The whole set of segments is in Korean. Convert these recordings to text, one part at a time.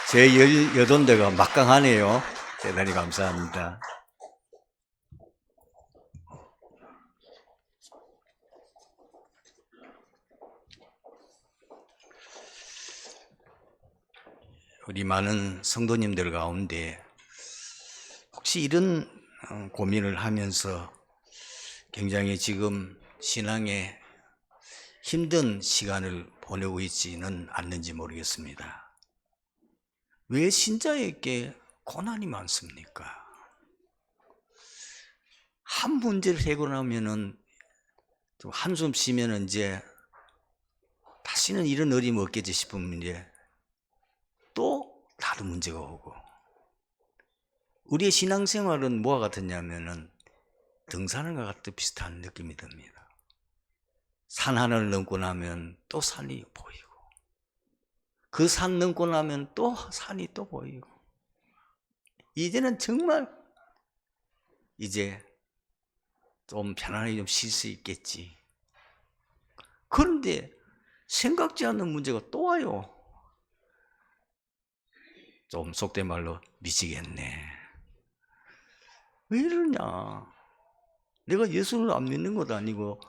제 18대가 막강하네요. 대단히 감사합니다. 우리 많은 성도님들 가운데 혹시 이런 고민을 하면서 굉장히 지금 신앙에 힘든 시간을 보내고 있지는 않는지 모르겠습니다. 왜 신자에게 고난이 많습니까? 한 문제를 해결하면은 좀 한숨 쉬면은 이제 다시는 이런 어려움 없겠지 싶으면 이제 또 다른 문제가 오고, 우리의 신앙생활은 뭐와 같았냐면은 등산과 같은 비슷한 느낌이 듭니다. 산 하나를 넘고 나면 또 산이 보이고, 그 산 넘고 나면 또 산이 또 보이고, 이제는 정말 이제 좀 편안하게 좀 쉴 수 있겠지. 그런데 생각지 않는 문제가 또 와요. 좀 속된 말로 미치겠네. 왜 이러냐? 내가 예수를 안 믿는 것도 아니고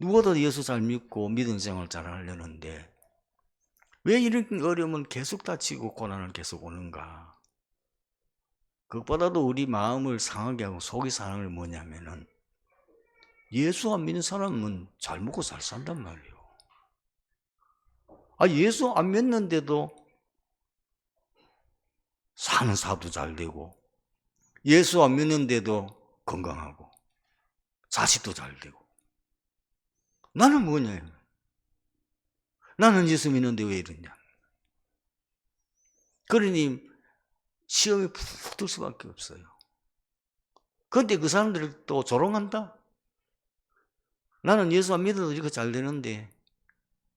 누구보다 예수 잘 믿고 믿음 생활 잘 하려는데 왜 이런 어려움은 계속 다치고 고난은 계속 오는가? 그것보다도 우리 마음을 상하게 하고 속이 상하는 게 뭐냐면은 예수 안 믿는 사람은 잘 먹고 잘 산단 말이에요. 예수 안 믿는데도 사는 사도 잘 되고, 예수 안 믿는데도 건강하고, 자식도 잘 되고. 나는 뭐냐? 나는 예수 믿는데 왜 이러냐? 그러니 시험에 푹 들 수밖에 없어요. 그런데 그 사람들을 또 조롱한다? 나는 예수 안 믿어도 이렇게 잘 되는데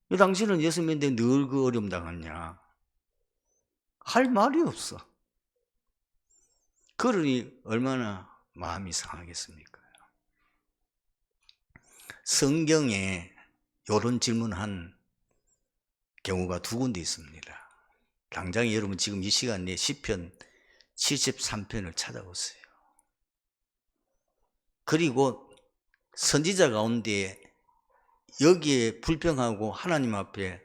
왜 당신은 예수 믿는데 늘 그 어려움 당하냐? 할 말이 없어. 그러니 얼마나 마음이 상하겠습니까? 성경에 이런 질문한 경우가 두 군데 있습니다. 당장 여러분 지금 이 시간에 시편 73편을 찾아보세요. 그리고 선지자 가운데 여기에 불평하고 하나님 앞에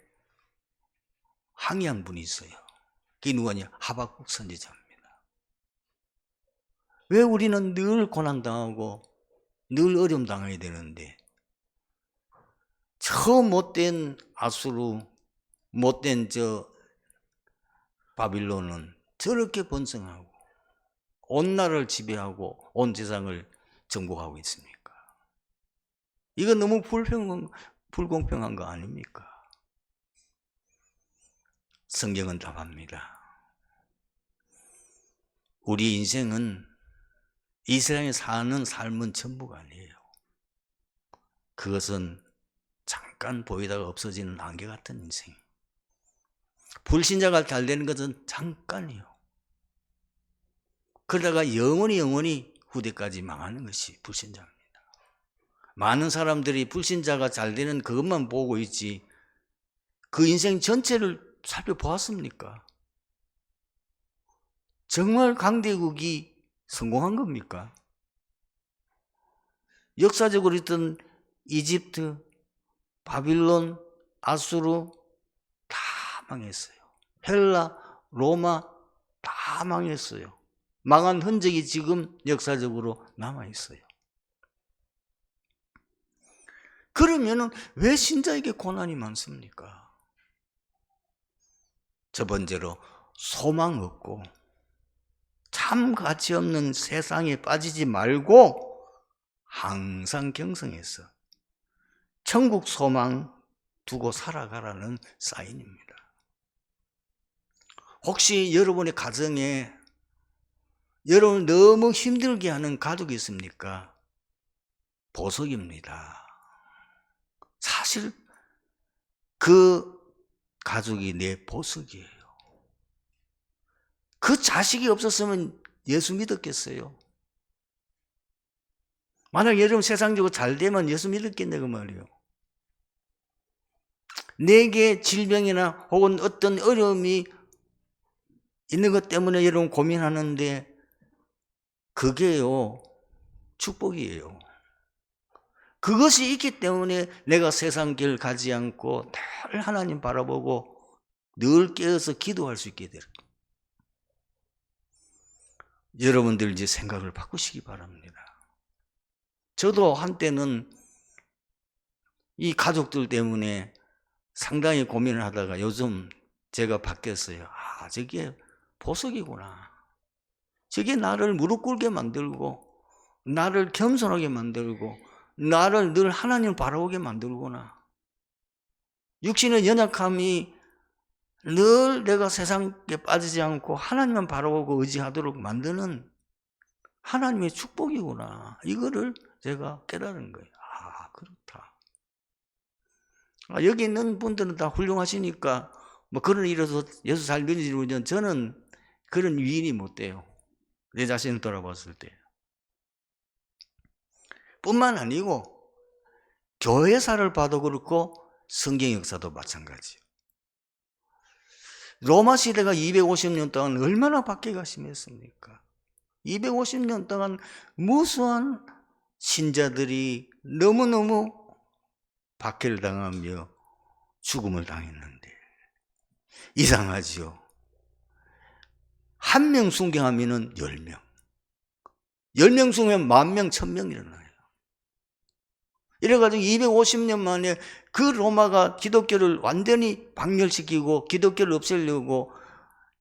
항의한 분이 있어요. 그게 누구냐? 하박국 선지자입니다. 왜 우리는 늘 고난당하고 늘 어려움 당해야 되는데 저 못된 아수르, 못된 저 바빌론은 저렇게 번성하고 온 나라를 지배하고 온 세상을 정복하고 있습니까? 이건 너무 불공평한 거 아닙니까? 성경은 답합니다. 우리 인생은 이 세상에 사는 삶은 전부가 아니에요. 그것은 잠깐 보이다가 없어지는 안개 같은 인생. 불신자가 잘 되는 것은 잠깐이요. 그러다가 영원히 후대까지 망하는 것이 불신자입니다. 많은 사람들이 불신자가 잘 되는 그것만 보고 있지 그 인생 전체를 살펴보았습니까? 정말 강대국이 성공한 겁니까? 역사적으로 있던 이집트, 바빌론, 아수르 다 망했어요. 헬라, 로마 다 망했어요. 망한 흔적이 지금 역사적으로 남아있어요. 그러면은 왜 신자에게 고난이 많습니까? 첫 번째로 소망 없고 참 가치 없는 세상에 빠지지 말고 항상 경성해서 천국 소망 두고 살아가라는 사인입니다. 혹시 여러분의 가정에 여러분을 너무 힘들게 하는 가족이 있습니까? 보석입니다. 사실 그 가족이 내 보석이에요. 그 자식이 없었으면 예수 믿었겠어요? 만약 여러분 세상적으로 잘 되면 예수 믿었겠네 그 말이에요. 내게 질병이나 혹은 어떤 어려움이 있는 것 때문에 여러분 고민하는데 그게요, 축복이에요. 그것이 있기 때문에 내가 세상 길 가지 않고 늘 하나님 바라보고 늘 깨어서 기도할 수 있게 돼요. 여러분들 이제 생각을 바꾸시기 바랍니다. 저도 한때는 이 가족들 때문에 상당히 고민을 하다가 요즘 제가 바뀌었어요. 아, 저게 보석이구나. 저게 나를 무릎 꿇게 만들고 나를 겸손하게 만들고 나를 늘 하나님을 바라보게 만들구나. 육신의 연약함이 늘 내가 세상에 빠지지 않고 하나님만 바라보고 의지하도록 만드는 하나님의 축복이구나. 이거를 제가 깨달은 거예요. 아, 그렇다. 여기 있는 분들은 다 훌륭하시니까 뭐 그런 일에서 예수 잘 믿으시는 저는 그런 위인이 못 돼요. 내 자신을 돌아봤을 때. 뿐만 아니고 교회사를 봐도 그렇고 성경 역사도 마찬가지예요. 로마 시대가 250년 동안 얼마나 박해가 심했습니까? 250년 동안 무수한 신자들이 너무너무 박해를 당하며 죽음을 당했는데 이상하지요. 한 명 순교하면 10명, 10명 순교하면 10,000명, 1,000명 일어나요. 이래가지고 250년 만에 그 로마가 기독교를 완전히 박멸시키고 기독교를 없애려고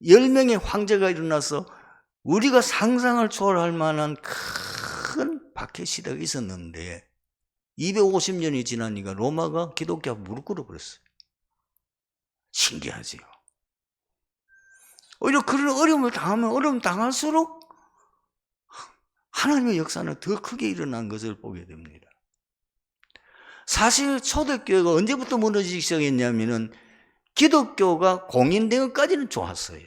10명의 황제가 일어나서 우리가 상상을 초월할 만한 큰 박해 시대가 있었는데 250년이 지나니까 로마가 기독교가 무릎 꿇어버렸어요. 신기하지요. 오히려 그런 어려움을 당하면 어려움 당할수록 하나님의 역사는 더 크게 일어난 것을 보게 됩니다. 사실 초대교회가 언제부터 무너지기 시작했냐면은 기독교가 공인된 것까지는 좋았어요.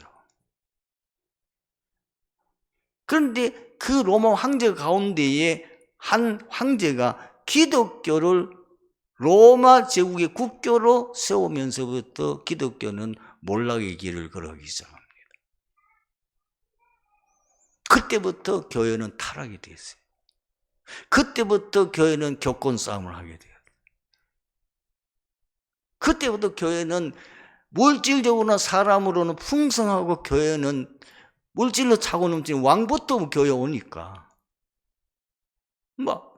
그런데 그 로마 황제 가운데에 한 황제가 기독교를 로마 제국의 국교로 세우면서부터 기독교는 몰락의 길을 걸어가기 시작합니다. 그때부터 교회는 타락이 됐어요. 그때부터 교회는 교권 싸움을 하게 돼요. 그때부터 교회는 물질적으로나 사람으로는 풍성하고 교회는 물질로 차고 넘치는 왕부터 교회 오니까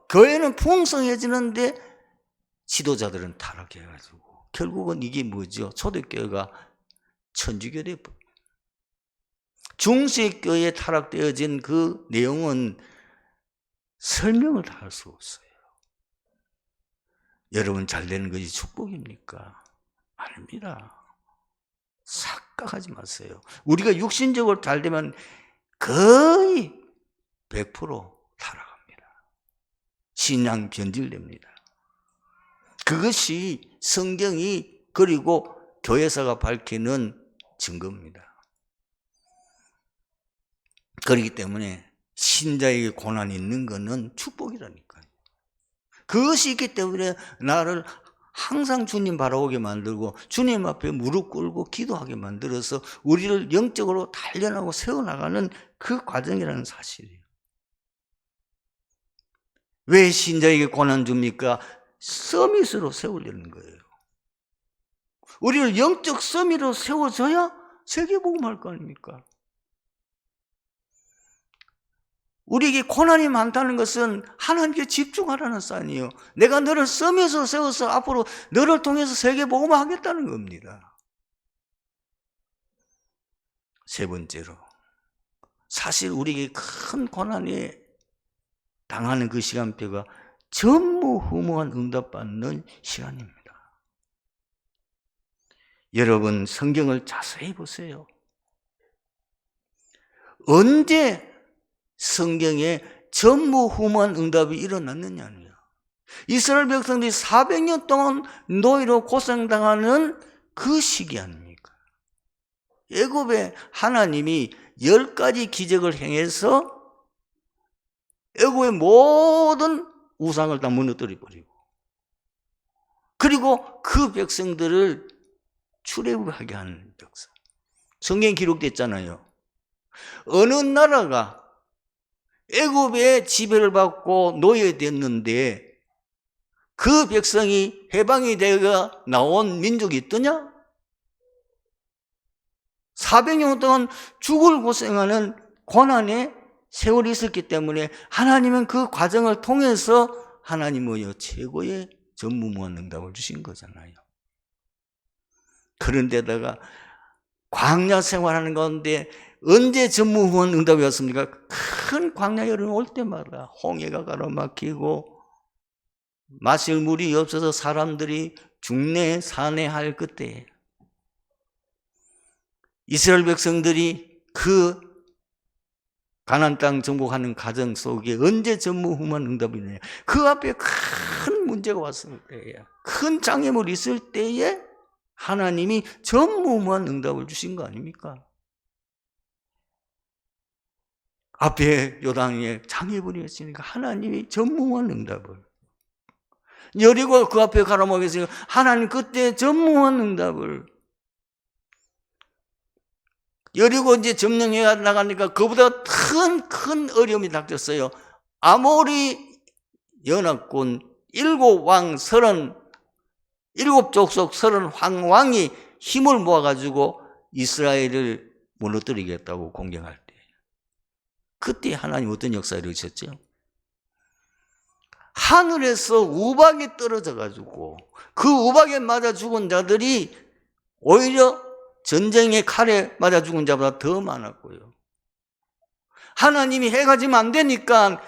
교회는 풍성해지는데 지도자들은 타락해가지고 결국은 이게 뭐죠? 초대교회가 천주교 돼버려요. 중세교회에 타락되어진 그 내용은 설명을 다 할 수 없어요. 여러분 잘 되는 것이 축복입니까? 아닙니다. 착각하지 마세요. 우리가 육신적으로 잘 되면 거의 100% 타락합니다. 신앙 변질됩니다. 그것이 성경이 그리고 교회사가 밝히는 증거입니다. 그렇기 때문에 신자에게 고난이 있는 것은 축복이라니까요. 그것이 있기 때문에 나를 항상 주님 바라보게 만들고 주님 앞에 무릎 꿇고 기도하게 만들어서 우리를 영적으로 단련하고 세워나가는 그 과정이라는 사실이에요. 왜 신자에게 고난 줍니까? 서밋으로 세우려는 거예요. 우리를 영적 서밋으로 세워줘야 세계복음 할 거 아닙니까? 우리에게 고난이 많다는 것은 하나님께 집중하라는 사인이에요. 내가 너를 서밋으로 세워서 앞으로 너를 통해서 세계복음을 하겠다는 겁니다. 세 번째로, 사실 우리에게 큰 고난이 당하는 그 시간표가 전무후무한 응답받는 시간입니다. 여러분 성경을 자세히 보세요. 언제 성경에 전무후무한 응답이 일어났느냐요. 이스라엘 백성들이 400년 동안 노예로 고생당하는 그 시기 아닙니까? 애굽에 하나님이 10가지 기적을 행해서 애굽의 모든 우상을 다 무너뜨려 버리고 그리고 그 백성들을 출애굽하게 하는 역사. 성경에 기록됐잖아요. 어느 나라가 애굽의 지배를 받고 노예됐는데 그 백성이 해방이 되어 나온 민족이 있더냐? 400년 동안 죽을 고생하는 고난의 세월이 있었기 때문에 하나님은 그 과정을 통해서 하나님의 최고의 전무후무한 응답을 주신 거잖아요. 그런데다가 광야 생활하는 가운데 언제 전무후무한 응답이 왔습니까? 큰 광야 여름 올 때마다 홍해가 가로막히고 마실 물이 없어서 사람들이 죽네 사내할 그때 이스라엘 백성들이 그 가나안 땅 정복하는 과정 속에 언제 전무후무한 응답이 있느냐? 그 앞에 큰 문제가 왔을 때에, 큰 장애물이 있을 때에 하나님이 전무후무한 응답을 주신 거 아닙니까? 앞에 요단에 장애물이 있으니까 하나님이 전무후무한 응답을, 여리고 그 앞에 가로막혔으니까 하나님 그때 전무후무한 응답을, 여리고 이제 점령해 나가니까 그보다 큰 어려움이 닥쳤어요. 아모리 연합군 7왕 7족속 30왕이 힘을 모아가지고 이스라엘을 무너뜨리겠다고 공격할 때, 그때 하나님 어떤 역사를 이루셨죠? 하늘에서 우박이 떨어져가지고 그 우박에 맞아 죽은 자들이 오히려 전쟁의 칼에 맞아 죽은 자보다 더 많았고요. 하나님이 해가 지면 안 되니까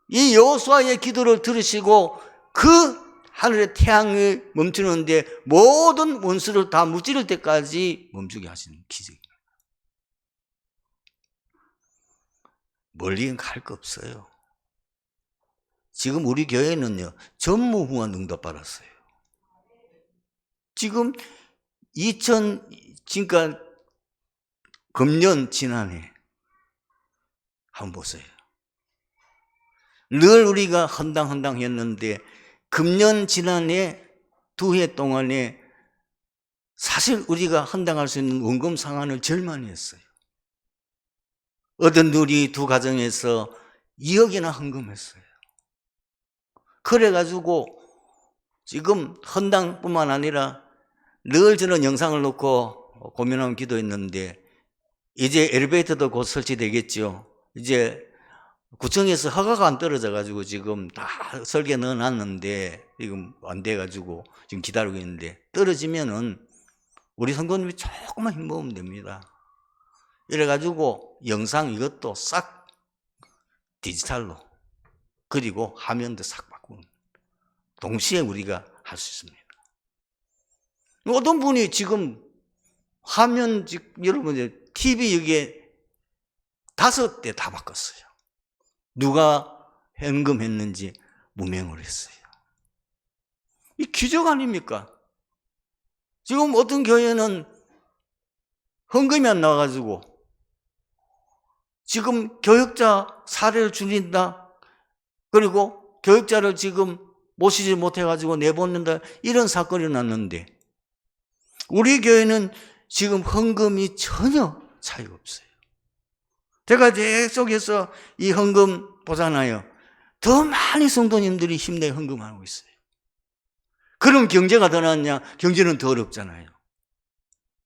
이 여호수아의 기도를 들으시고 그 하늘의 태양을 멈추는데 모든 원수를 다 무찌를 때까지 멈추게 하시는 기적입니다. 멀리 갈 거 없어요. 지금 우리 교회는요, 전무후무한 응답 받았어요. 지금 그러니까 금년 지난해 한번 보세요. 늘 우리가 헌당 했는데 금년 지난해 2해 동안에 사실 우리가 헌당할 수 있는 원금 상환을 제일 많이 했어요. 어떤 우리 두 가정에서 2억이나 헌금했어요. 그래가지고 지금 헌당뿐만 아니라 늘 저는 영상을 놓고 고민하면 기도했는데, 이제 엘리베이터도 곧 설치되겠죠. 이제 구청에서 허가가 안 떨어져가지고 지금 다 설계 넣어놨는데 지금 안 돼가지고 지금 기다리고 있는데, 떨어지면은 우리 성도님이 조금만 힘모으면 됩니다. 이래가지고 영상 이것도 싹 디지털로, 그리고 화면도 싹 바꾸는, 동시에 우리가 할 수 있습니다. 어떤 분이 지금 화면, 여러분 TV 여기에 5대 다 바꿨어요. 누가 현금했는지 무명을 했어요. 이 기적 아닙니까? 지금 어떤 교회는 헌금이 안 나와가지고 지금 교역자 사례를 줄인다, 그리고 교역자를 지금 모시지 못해가지고 내보낸다, 이런 사건이 났는데, 우리 교회는 지금 헌금이 전혀 차이가 없어요. 제가 계속해서 이 헌금 보잖아요. 더 많은 성도님들이 힘내어 헌금하고 있어요. 그럼 경제가 더 낫냐? 경제는 더 어렵잖아요.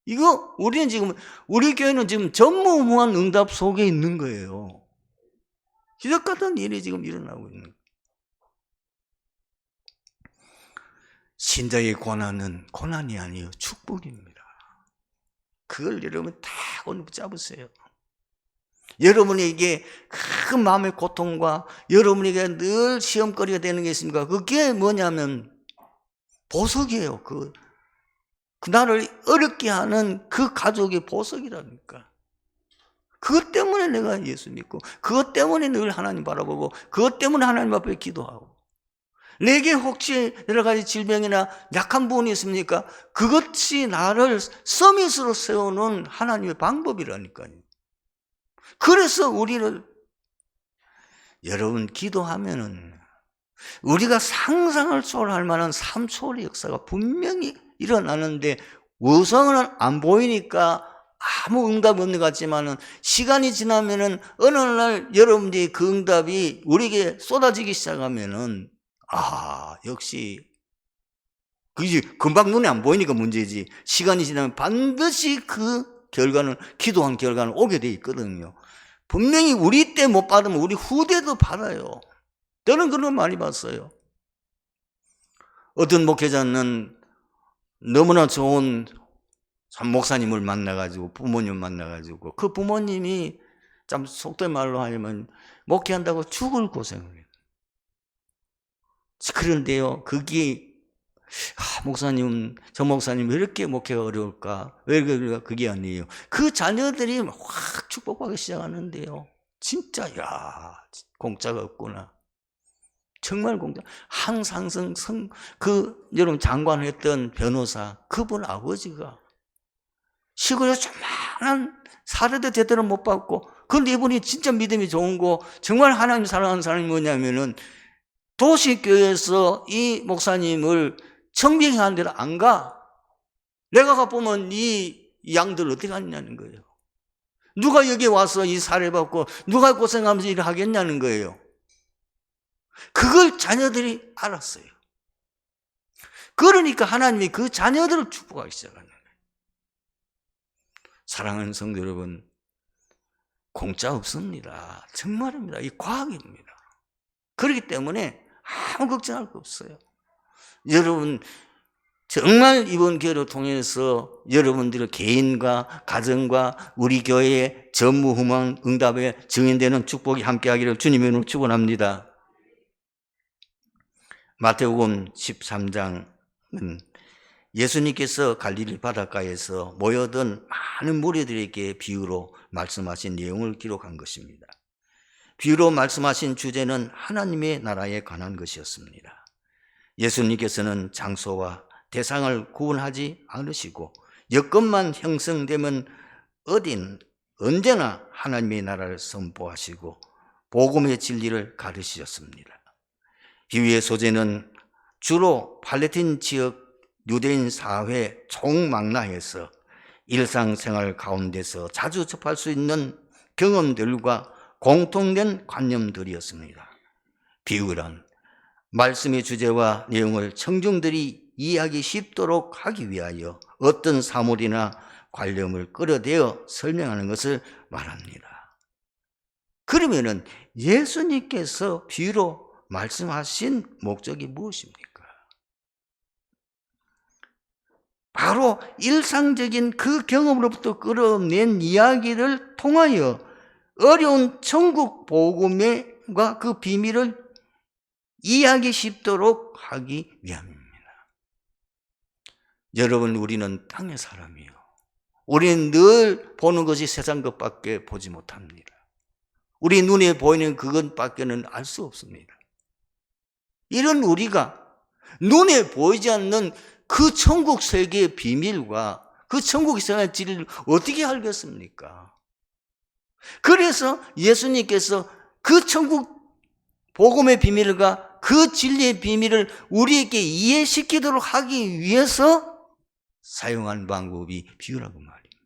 이거 우리 교회는 지금 전무후무한 응답 속에 있는 거예요. 기적 같은 일이 지금 일어나고 있는 거예요. 신자의 고난은 고난이 아니에요, 축복입니다. 그걸 여러분 다 오늘 붙잡으세요. 여러분에게 큰 마음의 고통과 여러분에게 늘 시험거리가 되는 게 있습니까? 그게 뭐냐면 보석이에요. 그 나를 어렵게 하는 그 가족의 보석이라니까. 그것 때문에 내가 예수 믿고, 그것 때문에 늘 하나님 바라보고, 그것 때문에 하나님 앞에 기도하고. 내게 혹시 여러 가지 질병이나 약한 부분이 있습니까? 그것이 나를 서밋으로 세우는 하나님의 방법이라니까요. 그래서 우리를, 여러분 기도하면은 우리가 상상을 초월할 만한 삶 초월의 역사가 분명히 일어나는데, 우선은 안 보이니까 아무 응답 없는 것 같지만은 시간이 지나면은 어느 날 여러분들이 그 응답이 우리에게 쏟아지기 시작하면은 역시 그게 금방 눈에 안 보이니까 문제지. 시간이 지나면 반드시 그 결과는, 기도한 결과는 오게 돼 있거든요. 분명히 우리 때 못 받으면 우리 후대도 받아요. 저는 그런 거 많이 봤어요. 어떤 목회자는 너무나 좋은 목사님을 만나가지고, 부모님 만나가지고, 그 부모님이 참 속된 말로 하면 목회한다고 죽을 고생을 해요. 그런데요, 그게 목사님, 저 목사님 왜 이렇게 목회가 어려울까? 왜 그럴까? 그게 아니에요. 그 자녀들이 확 축복받기 시작하는데요. 진짜, 공짜가 없구나. 정말 공짜. 한상성 여러분 장관 했던 변호사, 그분 아버지가 시골에 조만한 사례도 제대로 못 받고, 그런데 이분이 진짜 믿음이 좋은 거, 정말 하나님 사랑하는 사람이 뭐냐면은 도시교회에서 이 목사님을 청빙하는 데로 안 가. 내가 가보면 이 양들 어떻게 하냐는 거예요. 누가 여기 와서 이 사례 받고 누가 고생하면서 일을 하겠냐는 거예요. 그걸 자녀들이 알았어요. 그러니까 하나님이 그 자녀들을 축복하기 시작하는 거예요. 사랑하는 성도 여러분, 공짜 없습니다. 정말입니다. 이 과학입니다. 그렇기 때문에 아무 걱정할 거 없어요. 여러분, 정말 이번 기회를 통해서 여러분들의 개인과 가정과 우리 교회의 전무후무한 응답에 증인되는 축복이 함께하기를 주님의 이름으로 축원합니다. 마태복음 13장은 예수님께서 갈릴리 바닷가에서 모여든 많은 무리들에게 비유로 말씀하신 내용을 기록한 것입니다. 비유로 말씀하신 주제는 하나님의 나라에 관한 것이었습니다. 예수님께서는 장소와 대상을 구분하지 않으시고 여건만 형성되면 언제나 하나님의 나라를 선포하시고 복음의 진리를 가르치셨습니다. 비유의 소재는 주로 팔레스타인 지역 유대인 사회 총망라에서 일상생활 가운데서 자주 접할 수 있는 경험들과 공통된 관념들이었습니다. 비유란 말씀의 주제와 내용을 청중들이 이해하기 쉽도록 하기 위하여 어떤 사물이나 관념을 끌어대어 설명하는 것을 말합니다. 그러면은 예수님께서 비유로 말씀하신 목적이 무엇입니까? 바로 일상적인 그 경험으로부터 끌어낸 이야기를 통하여 어려운 천국 복음과 그 비밀을 이해하기 쉽도록 하기 위함입니다. 여러분, 우리는 땅의 사람이요. 우리는 늘 보는 것이 세상 것밖에 보지 못합니다. 우리 눈에 보이는 그것밖에는 알 수 없습니다. 이런 우리가 눈에 보이지 않는 그 천국 세계의 비밀과 그 천국 세계의 진리를 어떻게 알겠습니까? 그래서 예수님께서 그 천국 복음의 비밀과 그 진리의 비밀을 우리에게 이해시키도록 하기 위해서 사용한 방법이 비유라고 말입니다.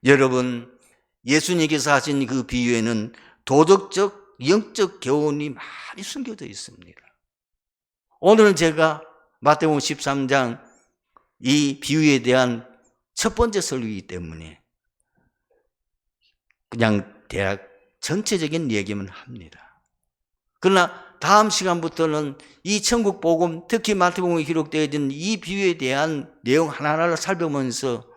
여러분, 예수님께서 하신 그 비유에는 도덕적, 영적 교훈이 많이 숨겨져 있습니다. 오늘은 제가 마태복음 13장 이 비유에 대한 첫 번째 설교이기 때문에 그냥 대략 전체적인 얘기만 합니다. 그러나 다음 시간부터는 이 천국 복음, 특히 마태복음에 기록되어 있는 이 비유에 대한 내용 하나하나를 살펴보면서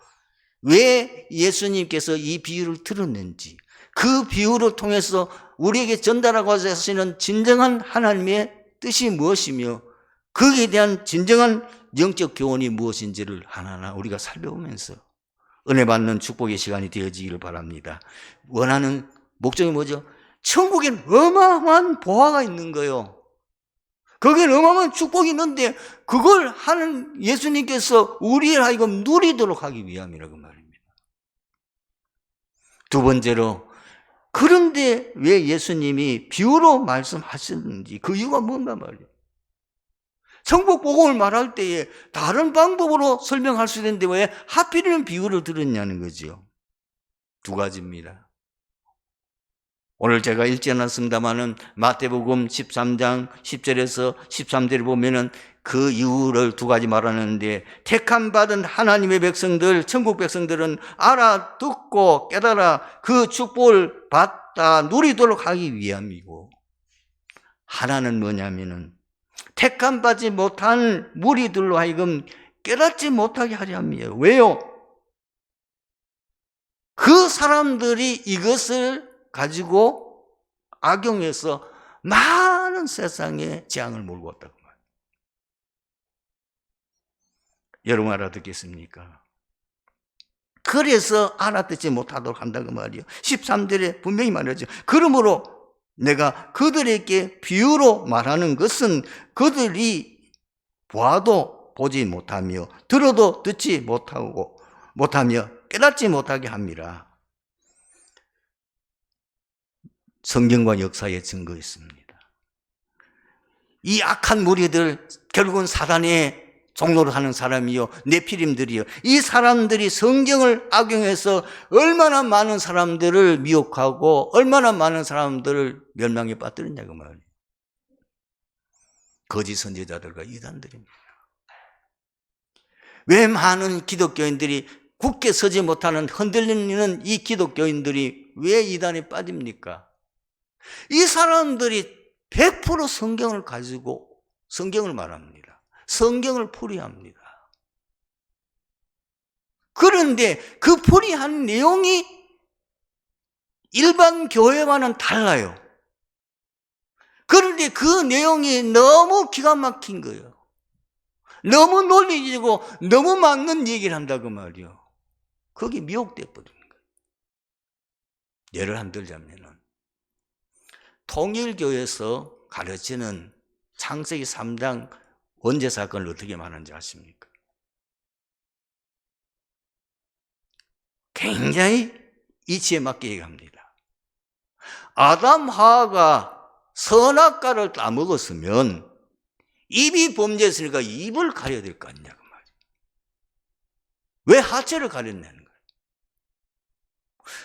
왜 예수님께서 이 비유를 들었는지, 그 비유를 통해서 우리에게 전달하고 하시는 진정한 하나님의 뜻이 무엇이며 거기에 대한 진정한 영적 교훈이 무엇인지를 하나하나 우리가 살펴보면서 은혜 받는 축복의 시간이 되어지기를 바랍니다. 원하는 목적이 뭐죠? 천국엔 어마어마한 보화가 있는 거예요. 거기엔 어마어마한 축복이 있는데 그걸 하는 예수님께서 우리를 하여금 누리도록 하기 위함이라고 말입니다. 두 번째로, 그런데 왜 예수님이 비유로 말씀하셨는지 그 이유가 뭔가 말이에요. 천국 복음을 말할 때에 다른 방법으로 설명할 수 있는데 왜 하필이면 비유를 들었냐는 거죠. 두 가지입니다. 오늘 제가 읽지 않았습니다마는 마태복음 13장 10절에서 13절에 보면은 그 이유를 두 가지 말하는데, 택함 받은 하나님의 백성들, 천국 백성들은 알아듣고 깨달아 그 축복을 받다 누리도록 하기 위함이고, 하나는 뭐냐면은 택함 받지 못한 무리들로 하여금 깨닫지 못하게 하려 합니다. 왜요? 그 사람들이 이것을 가지고 악용해서 많은 세상에 재앙을 몰고 왔다고 말이에요. 여러분 알아듣겠습니까? 그래서 알아듣지 못하도록 한다고 말이에요. 13절에 분명히 말하죠. 그러므로 내가 그들에게 비유로 말하는 것은 그들이 봐도 보지 못하며 들어도 듣지 못하며 깨닫지 못하게 합니다. 성경과 역사에 증거 있습니다. 이 악한 무리들, 결국은 사단의 종로를 하는 사람이요, 네피림들이요, 이 사람들이 성경을 악용해서 얼마나 많은 사람들을 미혹하고 얼마나 많은 사람들을 멸망에 빠뜨렸냐고 말이에요. 거짓 선지자들과 이단들입니다. 왜 많은 기독교인들이 굳게 서지 못하는 흔들리는 이 기독교인들이 왜 이단에 빠집니까? 이 사람들이 100% 성경을 가지고 성경을 말합니다. 성경을 풀이합니다. 그런데 그 풀이한 내용이 일반 교회와는 달라요. 그런데 그 내용이 너무 기가 막힌 거예요. 너무 논리적이고 너무 맞는 얘기를 한다고 말이요. 거기 미혹돼 버리는 거예요. 예를 한 들자면은 통일교에서 가르치는 창세기 3장 원죄 사건을 어떻게 말하는지 아십니까? 굉장히 이치에 맞게 얘기합니다. 아담 하와가 선악과를 따먹었으면 입이 범죄했으니까 입을 가려야 될 거 아니냐고 말이에요. 왜 하체를 가렸냐는 거예요.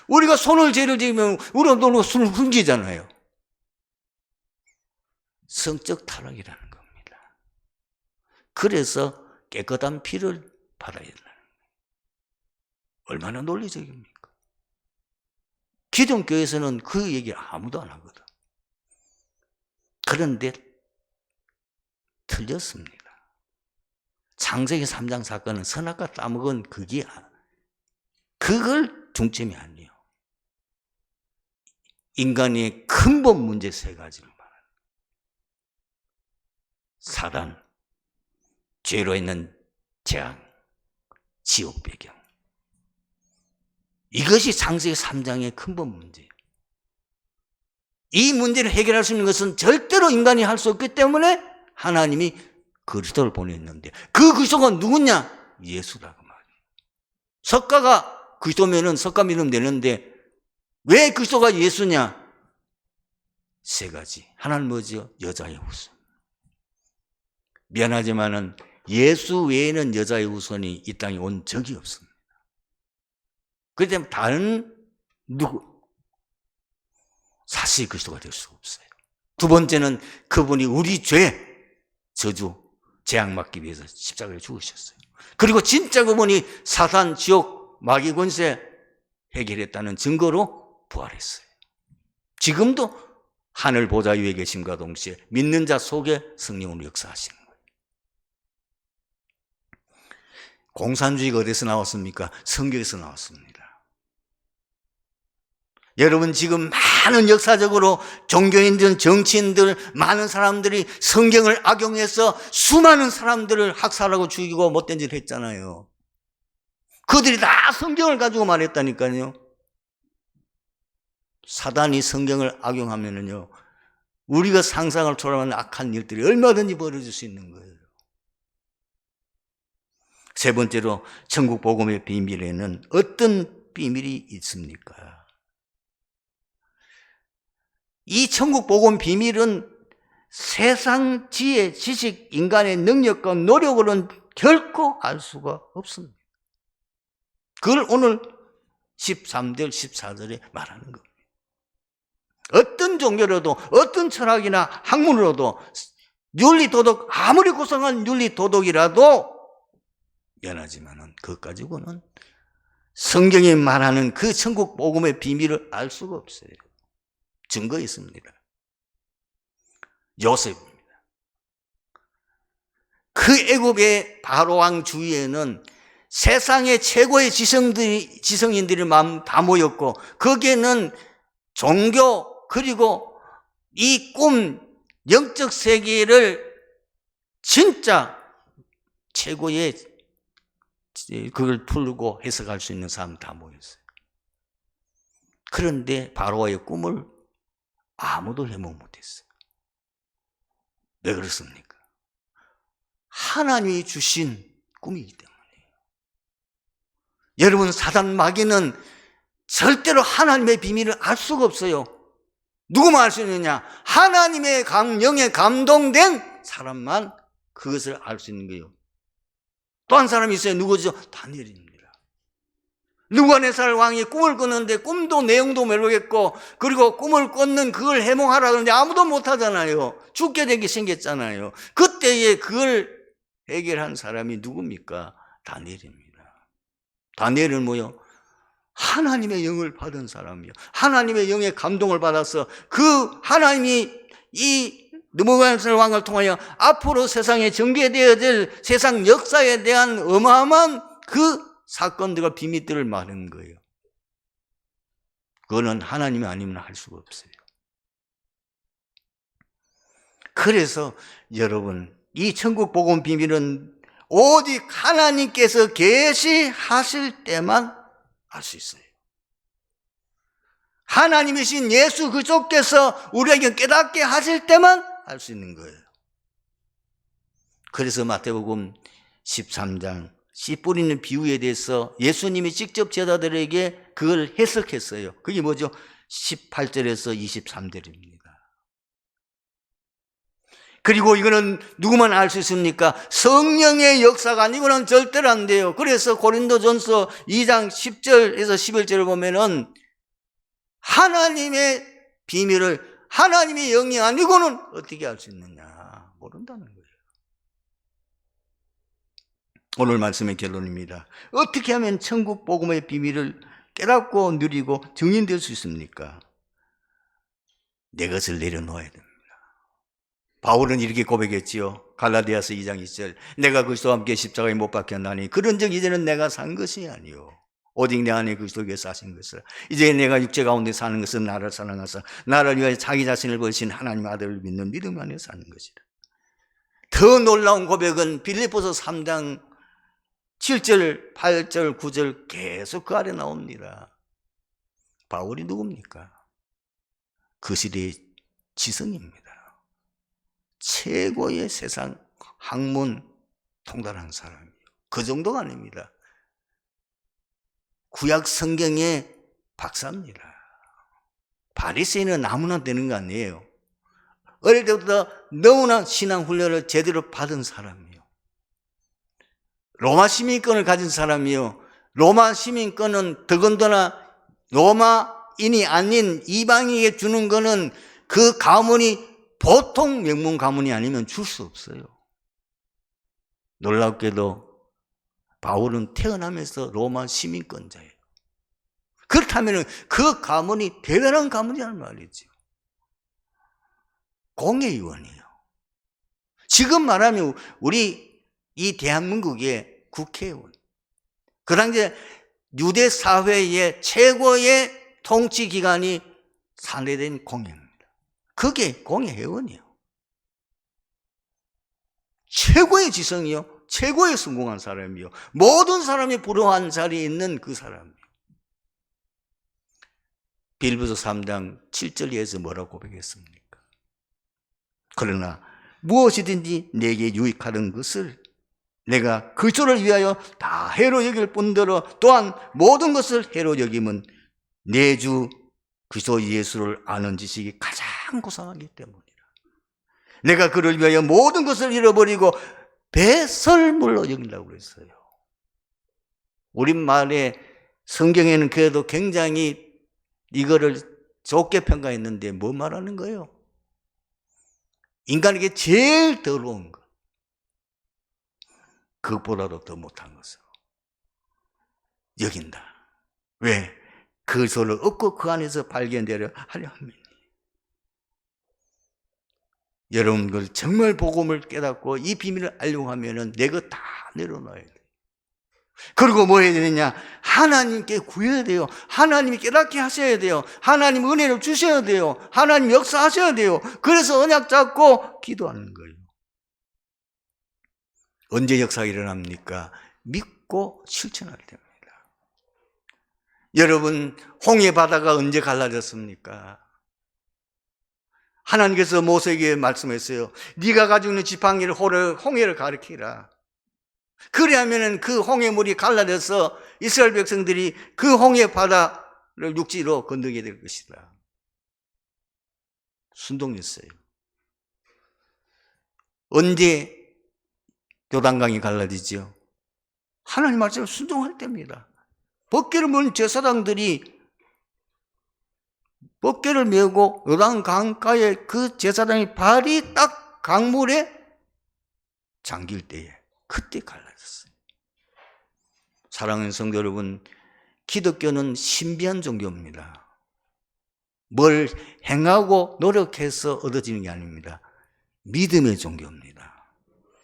우리가 손을 죄를 지으면 우리가 손을 훔치잖아요. 성적 타락이라는 겁니다. 그래서 깨끗한 피를 받아야 된다는 거예요. 얼마나 논리적입니까? 기독교에서는 그 얘기 아무도 안 하거든. 그런데 틀렸습니다. 창세기 3장 사건은 선악과 따먹은 그걸 중점이 아니에요. 인간의 근본 문제 세 가지를 말합니다. 사단, 죄로 있는 재앙, 지옥 배경. 이것이 창세기 3장의 근본 문제예요. 이 문제를 해결할 수 있는 것은 절대로 인간이 할 수 없기 때문에 하나님이 그리스도를 보냈는데, 그 그리스도가 누구냐? 예수라고 말이에요. 석가가 그리스도면은 석가 믿으면 되는데 왜 그리스도가 예수냐? 세 가지. 하나는 뭐죠? 여자의 후손. 미안하지만은 예수 외에는 여자의 후손이 이 땅에 온 적이 없습니다. 그렇기 때문에 다른 사실 그리스도가 될 수가 없어요. 두 번째는 그분이 우리 죄, 저주, 재앙 막기 위해서 십자가에 죽으셨어요. 그리고 진짜 그분이 사단, 지옥, 마귀 권세 해결했다는 증거로 부활했어요. 지금도 하늘 보좌 위에 계심과 동시에 믿는 자 속에 성령으로 역사하시는 거예요. 공산주의가 어디서 나왔습니까? 성경에서 나왔습니다. 여러분, 지금 많은 역사적으로 종교인들, 정치인들, 많은 사람들이 성경을 악용해서 수많은 사람들을 학살하고 죽이고 못된 짓을 했잖아요. 그들이 다 성경을 가지고 말했다니까요. 사단이 성경을 악용하면은요, 우리가 상상을 초월하는 악한 일들이 얼마든지 벌어질 수 있는 거예요. 세 번째로, 천국 복음의 비밀에는 어떤 비밀이 있습니까? 이 천국 복음 비밀은 세상 지혜, 지식, 인간의 능력과 노력으로는 결코 알 수가 없습니다. 그걸 오늘 13절, 14절에 말하는 겁니다. 어떤 종교로도, 어떤 철학이나 학문으로도, 윤리도덕, 아무리 고상한 윤리도덕이라도 미안하지만은 그것 가지고는 성경이 말하는 그 천국 복음의 비밀을 알 수가 없어요. 증거 있습니다. 요셉입니다. 그 애굽의 바로왕 주위에는 세상의 최고의 지성인들이 다 모였고, 거기에는 종교 그리고 이 꿈, 영적 세계를 진짜 최고의 그걸 풀고 해석할 수 있는 사람 다 모였어요. 그런데 바로의 꿈을 아무도 해몽 못했어요. 왜 그렇습니까? 하나님이 주신 꿈이기 때문이에요. 여러분, 사단 마귀는 절대로 하나님의 비밀을 알 수가 없어요. 누구만 알 수 있느냐? 하나님의 영에 감동된 사람만 그것을 알 수 있는 거예요. 또 한 사람이 있어요. 누구죠? 다니엘입니다. 느부갓네살 왕이 꿈을 꿨는데 꿈도 내용도 모르겠고, 그리고 꿈을 꿨는 그걸 해몽하라 그러는데 아무도 못하잖아요. 죽게 되게 생겼잖아요. 그때에 그걸 해결한 사람이 누굽니까? 다니엘입니다. 다니엘은 뭐요? 하나님의 영을 받은 사람이요. 하나님의 영의 감동을 받아서 그 하나님이 이 느부갓네살 왕을 통하여 앞으로 세상에 전개되어야 될 세상 역사에 대한 어마어마한 그 사건들과 비밀들을 말하는 거예요. 그거는 하나님이 아니면 할 수가 없어요. 그래서 여러분, 이 천국 복음 비밀은 오직 하나님께서 계시하실 때만 알 수 있어요. 하나님이신 예수 그리스도께서 우리에게 깨닫게 하실 때만 알 수 있는 거예요. 그래서 마태복음 13장 씨 뿌리는 비유에 대해서 예수님이 직접 제자들에게 그걸 해석했어요. 그게 뭐죠? 18절에서 23절입니다. 그리고 이거는 누구만 알 수 있습니까? 성령의 역사가 아니고는 절대로 안 돼요. 그래서 고린도전서 2장 10절에서 11절을 보면은 하나님의 비밀을 하나님의 영이 아니고는 어떻게 알 수 있느냐? 모른다는 거예요. 오늘 말씀의 결론입니다. 어떻게 하면 천국 복음의 비밀을 깨닫고 누리고 증인될 수 있습니까? 내 것을 내려놓아야 됩니다. 바울은 이렇게 고백했지요. 갈라디아서 2장 2절. 내가 그리스도와 함께 십자가에 못 박혔나니 그런즉 이제는 내가 산 것이 아니요 오직 내 안에 그리스도께서 사신 것을. 이제 내가 육체 가운데 사는 것은 나를 사랑하사 나를 위하여 자기 자신을 버리신 하나님의 아들을 믿는 믿음 안에 사는 것이라. 더 놀라운 고백은 빌립보서 3장 7절, 8절, 9절 계속 그 아래 나옵니다. 바울이 누굽니까? 그 시대의 지성입니다. 최고의 세상 학문 통달한 사람이에요. 그 정도가 아닙니다. 구약 성경의 박사입니다. 바리새인은 아무나 되는 거 아니에요. 어릴 때부터 너무나 신앙 훈련을 제대로 받은 사람이에요. 로마 시민권을 가진 사람이요. 로마 시민권은 더군다나 로마인이 아닌 이방인에게 주는 거는 그 가문이 보통 명문 가문이 아니면 줄 수 없어요. 놀랍게도 바울은 태어나면서 로마 시민권자예요. 그렇다면 그 가문이 대단한 가문이라는 말이죠. 공회의원이에요. 지금 말하면 우리 이 대한민국의 국회의원, 그 당시에 유대 사회의 최고의 통치기관이 산대된 공회입니다. 그게 공회의원이에요. 최고의 지성이요, 최고의 성공한 사람이요, 모든 사람이 부러워한 자리에 있는 그 사람이요. 빌립보서 3장 7절 이하에서 뭐라고 고백했습니까? 그러나 무엇이든지 내게 유익하는 것을 내가 그리스도를 위하여 다 해로 여길 뿐더러 또한 모든 것을 해로 여김은 내 주 그리스도 예수를 아는 지식이 가장 고상하기 때문이라. 내가 그를 위하여 모든 것을 잃어버리고 배설물로 여긴다고 그랬어요. 우리말에 성경에는 그래도 굉장히 이거를 좋게 평가했는데 뭐 말하는 거예요? 인간에게 제일 더러운 것, 그것보다도 더 못한 것으로 여긴다. 왜? 그 소를 얻고 그 안에서 발견되려 하려 합니다. 여러분들 정말 복음을 깨닫고 이 비밀을 알려고 하면은 내 것 다 내려놔야 돼요. 그리고 뭐 해야 되느냐? 하나님께 구해야 돼요. 하나님이 깨닫게 하셔야 돼요. 하나님 은혜를 주셔야 돼요. 하나님 역사하셔야 돼요. 그래서 언약 잡고 기도하는 거예요. 언제 역사가 일어납니까? 믿고 실천할 때입니다. 여러분, 홍해 바다가 언제 갈라졌습니까? 하나님께서 모세에게 말씀했어요. 네가 가지고 있는 지팡이를 홍해를 가리키라. 그래야면 그 홍해물이 갈라져서 이스라엘 백성들이 그 홍해 바다를 육지로 건너게 될 것이다. 순종했어요. 언제 요단강이 갈라지죠? 하나님 말씀을 순종할 때입니다. 법궤를 메는 제사장들이 법궤를 메고 요단 강가에 그 제사장의 발이 딱 강물에 잠길 때에 그때 갈라졌어요. 사랑하는 성도 여러분, 기독교는 신비한 종교입니다. 뭘 행하고 노력해서 얻어지는 게 아닙니다. 믿음의 종교입니다.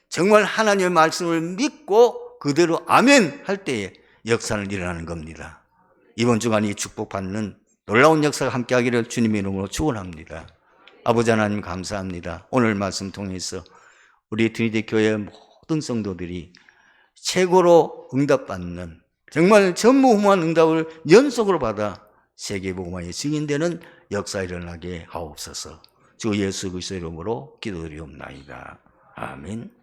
정말 하나님의 말씀을 믿고 그대로 아멘 할 때에 역사는 일어나는 겁니다. 이번 주간이 축복받는 놀라운 역사가 함께하기를 주님의 이름으로 축원합니다. 아버지 하나님 감사합니다. 오늘 말씀 통해서 우리 트리니티 교회 모든 성도들이 최고로 응답받는 정말 전무후무한 응답을 연속으로 받아 세계복음화의 증인되는 역사 일어나게 하옵소서. 주 예수 그리스도의 이름으로 기도드리옵나이다. 아멘.